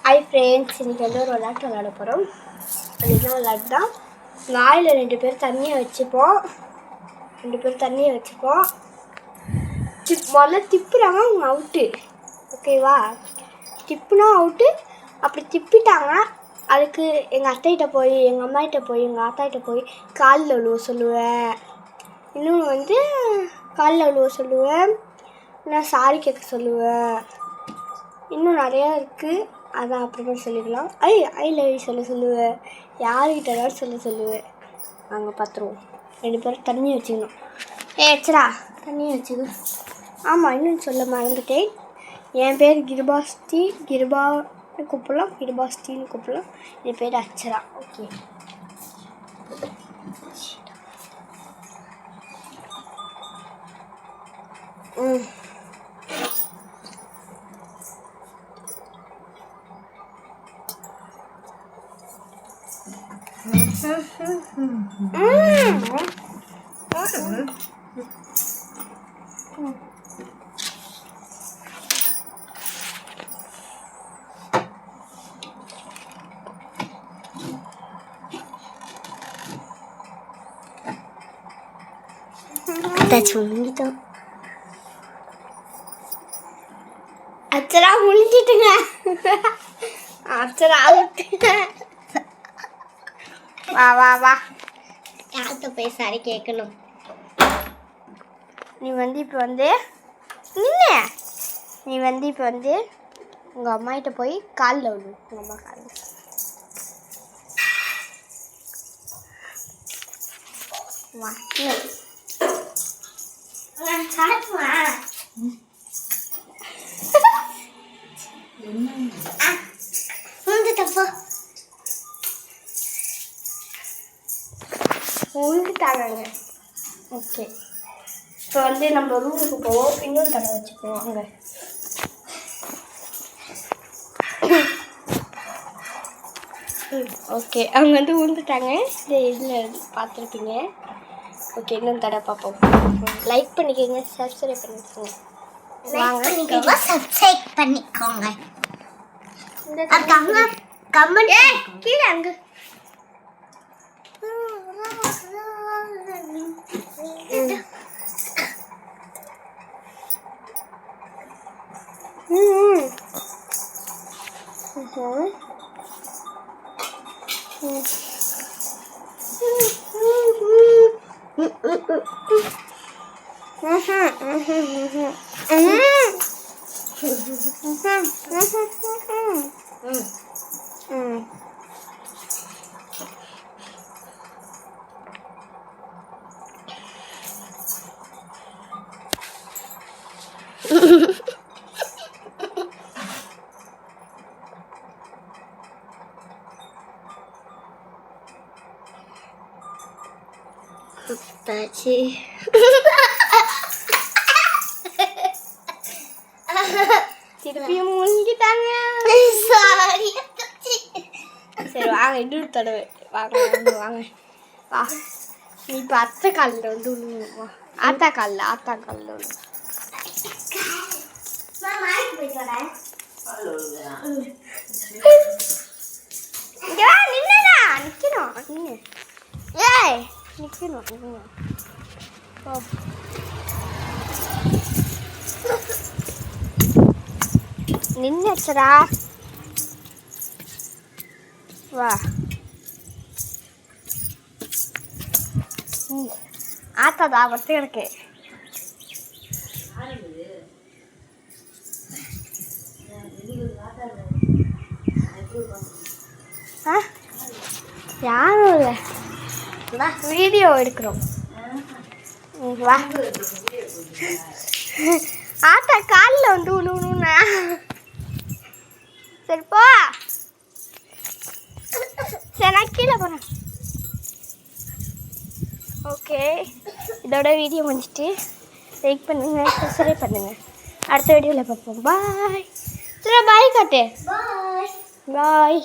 Hi friends, இன்றைக்கி வந்து ஒரு விளையாட்டு விளையாட போகிறோம். அது என்ன விளையாட்டு தான், வாயில் 2 பேர் தண்ணியை வச்சுப்போம். முதல்ல திப்புறாங்க, அவங்க அவுட்டு. ஓகேவா? திப்புனா அவுட்டு. அப்படி திப்பிட்டாங்கன்னா அதுக்கு எங்கள் அத்தைகிட்ட போய், எங்கள் அம்மாகிட்ட போய், எங்கள் ஆத்தாகிட்ட போய் காலில் விழுவ சொல்லுவேன். இன்னொன்று வந்து காலில் விழுவ சொல்லுவேன், நான் சாரி கேட்க சொல்லுவேன். இன்னும் நிறையா இருக்குது, அதான் அப்புறமா சொல்லிக்கலாம். ஐ லவ் யூ சொல்லுவேன். யாருக்கிட்டனாலும் சொல்லுவேன். நாங்கள் பார்த்துருவோம். 2 பேரும் தண்ணி வச்சுக்கணும். ஏச்சரா தண்ணி வச்சுக்கணும். ஆமாம், இன்னும் சொல்ல மறந்துட்டேன். என் பேர் கிருபாஸ்ரீ. கிருபான்னு கூப்பிடலாம், கிருபாஸ்ரீன்னு கூப்பிடலாம். என் பேர் அச்சரா. ஓகே. சொல்லிட்டோம். அச்சரா முடிஞ்சிட்டுங்க. அச்சரா வா வா வா, யார்கிட்ட போய் சாரி கேட்கணும். நீ வந்து இப்போ வந்து உங்கள் அம்மாகிட்ட போய் காலில் விழு. உங்கள் அம்மா காலில் வா. உழுந்துட்டாங்க. ஓகே, இப்போ வந்து நம்ம ரூமுக்கு போவோம். இன்னொரு தடவை வச்சுக்குவோம். அங்கே ஓகே, அவங்க வந்து உழுந்துட்டாங்க. இதில் பார்த்துருப்பீங்க. ஓகே, இன்னொரு தடவை பார்ப்போம். லைக் பண்ணிக்கோங்க, சப்ஸ்கிரைப் பண்ணிக்கோங்க. சப்ஸ்கிரைப் பண்ணிக்கோங்க. கமெண்ட் கீழே அங்கே தாச்சி திருப்பியும் முழுங்கிட்டாங்க. சரி வாங்க, இன்னொரு தடவை வாங்க வாங்க வா. நீ இப்போ அத்தை காலில் வந்து விழுவா. ஆத்தா காலில் விழு. இங்கே வா, நின்னுடா. நிற்கணும். நின்னுச்சரா. வா. ஆத்தாதா பத்து எனக்கு. யாரும் இல்லை, வீடியோ எடுக்கிறோம். வா. ஆத்தா காலில் வந்து விழுவணும்னா சரிப்பா. சரி, நான் கீழே போகிறேன். ஓகே, இதோட வீடியோ முடிஞ்சிட்டு லைக் பண்ணுங்கள், சப்ஸ்கிரைப் பண்ணுங்கள். அடுத்த வீடியோவில் பார்ப்போம். பாய். சரி பாய் காட்டு. பாய்.